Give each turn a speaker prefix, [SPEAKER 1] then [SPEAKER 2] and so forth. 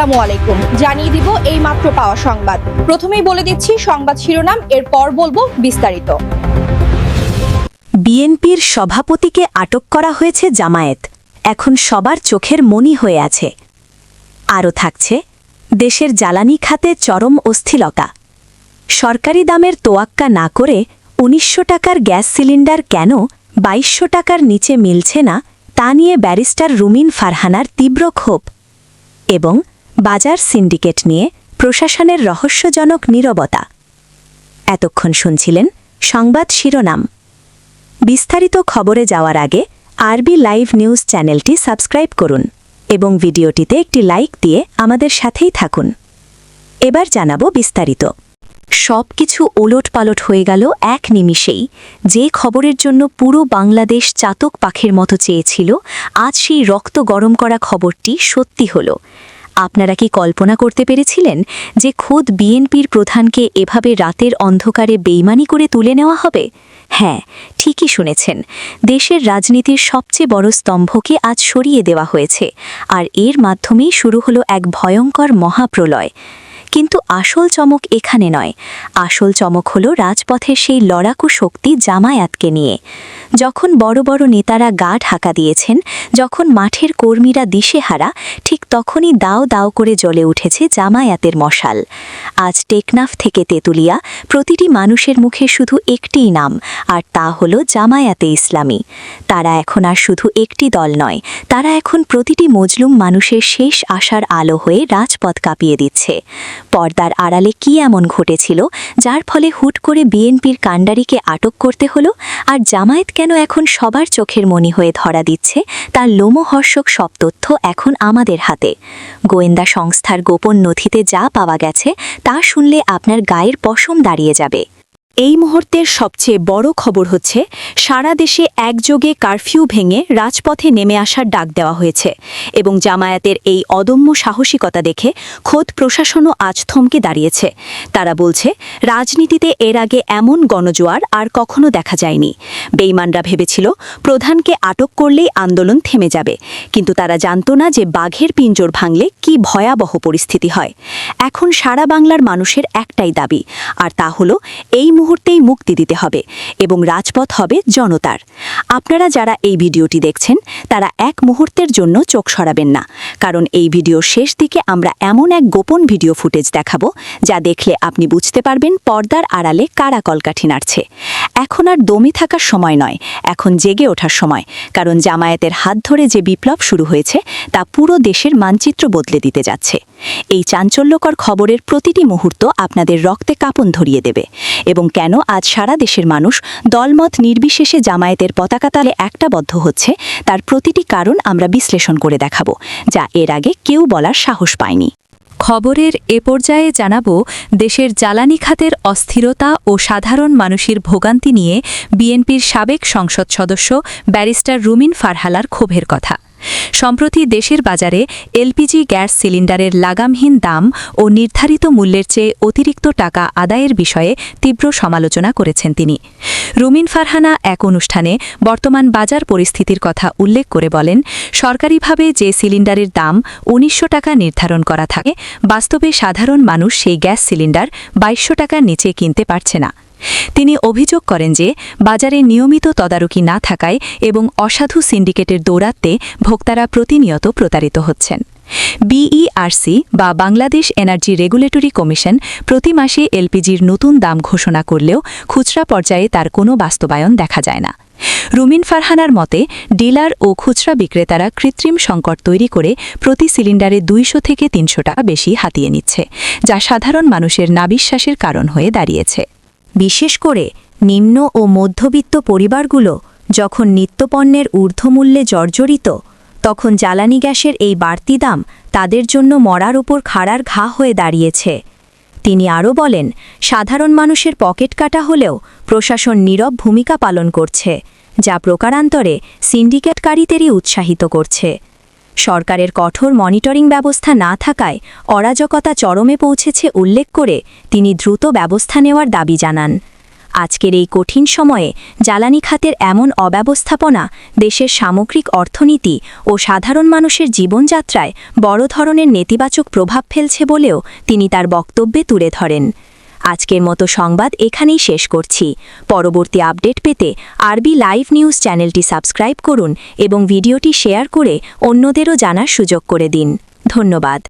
[SPEAKER 1] আসসালামু আলাইকুম। জানিয়ে দিব এই মাত্র পাওয়া সংবাদ। প্রথমেই বলে দিচ্ছি সংবাদ শিরোনাম, এরপর বলবো বিস্তারিত।
[SPEAKER 2] বিএনপির সভাপতিকে আটক করা হয়েছে জামায়াত, এখন সবার চোখের মনি হয়ে আছে। আরও থাকছে দেশের জ্বালানি খাতে চরম অস্থিরতা। সরকারি দামের তোয়াক্কা না করে ১৯০০ টাকার গ্যাস সিলিন্ডার কেন ২২০০ টাকার নিচে মিলছে না, তা নিয়ে ব্যারিস্টার রুমিন ফারহানার তীব্র ক্ষোভ। এবং বাজার সিন্ডিকেট নিয়ে প্রশাসনের রহস্যজনক নীরবতা। এতক্ষণ শুনছিলেন সংবাদ শিরোনাম। বিস্তারিত খবরে যাওয়ার আগে আরবি লাইভ নিউজ চ্যানেলটি সাবস্ক্রাইব করুন এবং ভিডিওটিতে একটি লাইক দিয়ে আমাদের সাথেই থাকুন। এবার জানাবো বিস্তারিত। সব কিছু ওলটপালট হয়ে গেল এক নিমিষেই। যে খবরের জন্য পুরো বাংলাদেশ চাতক পাখির মতো চেয়েছিল, আজ সেই রক্ত গরম করা খবরটি সত্যি হল। আপনারা কি কল্পনা করতে পেরেছিলেন যে খোদ বিএনপির প্রধানকে এভাবে রাতের অন্ধকারে বেইমানি করে তুলে নেওয়া হবে? হ্যাঁ, ঠিকই শুনেছেন, দেশের রাজনীতির সবচেয়ে বড় স্তম্ভকে আজ সরিয়ে দেওয়া হয়েছে, আর এর মাধ্যমেই শুরু হলো এক ভয়ঙ্কর মহাপ্রলয়। কিন্তু আসল চমক এখানে নয়। আসল চমক হলো রাজপথের সেই লড়াকু শক্তি জামায়াতকে নিয়ে। যখন বড় বড় নেতারা গা ঢাকা দিয়েছেন, যখন মাঠের কর্মীরা দিশেহারা, ঠিক তখনই দাও দাও করে জ্বলে উঠেছে জামায়াতের মশাল। আজ টেকনাফ থেকে তেঁতুলিয়া প্রতিটি মানুষের মুখে শুধু একটিই নাম, আর তা হলো জামায়াতে ইসলামী। তারা এখন আর শুধু একটি দল নয়, তারা এখন প্রতিটি মজলুম মানুষের শেষ আশার আলো হয়ে রাজপথ কাঁপিয়ে দিচ্ছে। পর্দার আড়ালে কি এমন ঘটেছিল যার ফলে হুট করে বিএনপির কাণ্ডারিকে আটক করতে হলো, আর জামায়াত কেন এখন সবার চোখের মনি হয়ে ধরা দিচ্ছে, তার লোমহর্ষক সব তথ্য এখন আমাদের হাতে। গোয়েন্দা সংস্থার গোপন নথিতে যা পাওয়া গেছে তা শুনলে আপনার গায়ের পশম দাঁড়িয়ে যাবে। এই মুহূর্তের সবচেয়ে বড় খবর হচ্ছে, সারা দেশে একযোগে কারফিউ ভেঙে রাজপথে নেমে আসার ডাক দেওয়া হয়েছে, এবং জামায়াতের এই অদম্য সাহসিকতা দেখে খোদ প্রশাসনও আজ থমকে দাঁড়িয়েছে। তারা বলছে, রাজনীতিতে এর আগে এমন গণজোয়ার আর কখনো দেখা যায়নি। বেইমানরা ভেবেছিল প্রধানকে আটক করলেই আন্দোলন থেমে যাবে, কিন্তু তারা জানত না যে বাঘের পিঞ্জর ভাঙলে কি ভয়াবহ পরিস্থিতি হয়। এখন সারা বাংলার মানুষের একটাই দাবি, আর তা হলো এই মুহূর্তেই মুক্তি দিতে হবে, এবং রাজপথ হবে জনতার। আপনারা যারা এই ভিডিওটি দেখছেন তারা এক মুহূর্তের জন্য চোখ সরাবেন না, কারণ এই ভিডিওর শেষ দিকে আমরা এমন এক গোপন ভিডিও ফুটেজ দেখাবো যা দেখলে আপনি বুঝতে পারবেন পর্দার আড়ালে কারা কলকাঠি নাড়ছে। এখন আর দমে থাকার সময় নয়, এখন জেগে ওঠার সময়, কারণ জামায়াতের হাত ধরে যে বিপ্লব শুরু হয়েছে তা পুরো দেশের মানচিত্র বদলে দিতে যাচ্ছে। এই চাঞ্চল্যকর খবরের প্রতিটি মুহূর্ত আপনাদের রক্তে কাঁপন ধরিয়ে দেবে। এবং কেন আজ সারা দেশের মানুষ দলমত নির্বিশেষে জামায়াতের পতাকা তলে একটাবদ্ধ হচ্ছে, তার প্রতিটি কারণ আমরা বিশ্লেষণ করে দেখাবো, যা এর আগে কেউ বলার সাহস পায়নি। খবরের এ পর্যায়ে জানাবো দেশের জ্বালানি খাতের অস্থিরতা ও সাধারণ মানুষের ভোগান্তি নিয়ে বিএনপির সাবেক সংসদ সদস্য ব্যারিস্টার রুমিন ফারহানার ক্ষোভের কথা। সম্প্রতি দেশের বাজারে এলপিজি গ্যাস সিলিন্ডারের লাগামহীন দাম ও নির্ধারিত মূল্যের চেয়ে অতিরিক্ত টাকা আদায়ের বিষয়ে তীব্র সমালোচনা করেছেন তিনি। রুমিন ফারহানা এক অনুষ্ঠানে বর্তমান বাজার পরিস্থিতির কথা উল্লেখ করে বলেন, সরকারিভাবে যে সিলিন্ডারের দাম ১৯০০ টাকা নির্ধারণ করা থাকে, বাস্তবে সাধারণ মানুষ সেই গ্যাস সিলিন্ডার ২২০০ টাকার নিচে কিনতে পারছে না। তিনি অভিযোগ করেন যে বাজারে নিয়মিত তদারকি না থাকায় এবং অসাধু সিন্ডিকেটের দৌরাত্ম্যে ভোক্তারা প্রতিনিয়ত প্রতারিত হচ্ছেন। বিইআরসি বা বাংলাদেশ এনার্জি রেগুলেটরি কমিশন প্রতি মাসে এলপিজির নতুন দাম ঘোষণা করলেও খুচরা পর্যায়ে তার কোনো বাস্তবায়ন দেখা যায় না। রুমিন ফারহানার মতে, ডিলার ও খুচরা বিক্রেতারা কৃত্রিম সংকট তৈরি করে প্রতি সিলিন্ডারে ২০০ থেকে ৩০০ টাকা বেশি হাতিয়ে নিচ্ছে, যা সাধারণ মানুষের নাবিশ্বাসের কারণ হয়ে দাঁড়িয়েছে। বিশেষ করে নিম্ন ও মধ্যবিত্ত পরিবারগুলো যখন নিত্যপণ্যের ঊর্ধ্বমূল্যে জর্জরিত, তখন জ্বালানি গ্যাসের এই বাড়তি দাম তাদের জন্য মরার উপর খাড়ার ঘা হয়ে দাঁড়িয়েছে। তিনি আরও বলেন, সাধারণ মানুষের পকেট কাটা হলেও প্রশাসন নীরব ভূমিকা পালন করছে, যা প্রকারান্তরে সিন্ডিকেটকারীদেরই উৎসাহিত করছে। সরকারের কঠোর মনিটরিং ব্যবস্থা না থাকায় অরাজকতা চরমে পৌঁছেছে উল্লেখ করে তিনি দ্রুত ব্যবস্থা নেওয়ার দাবি জানান। আজকের এই কঠিন সময়ে জ্বালানি খাতের এমন অব্যবস্থাপনা দেশের সামগ্রিক অর্থনীতি ও সাধারণ মানুষের জীবনযাত্রায় বড় ধরনের নেতিবাচক প্রভাব ফেলছে বলেও তিনি তার বক্তব্যে তুলে ধরেন। আজকের মতো সংবাদ এখানেই শেষ করছি। পরবর্তী আপডেট পেতে আরবি লাইভ নিউজ চ্যানেলটি সাবস্ক্রাইব করুন এবং ভিডিওটি শেয়ার করে অন্যদেরও জানার সুযোগ করে দিন। ধন্যবাদ।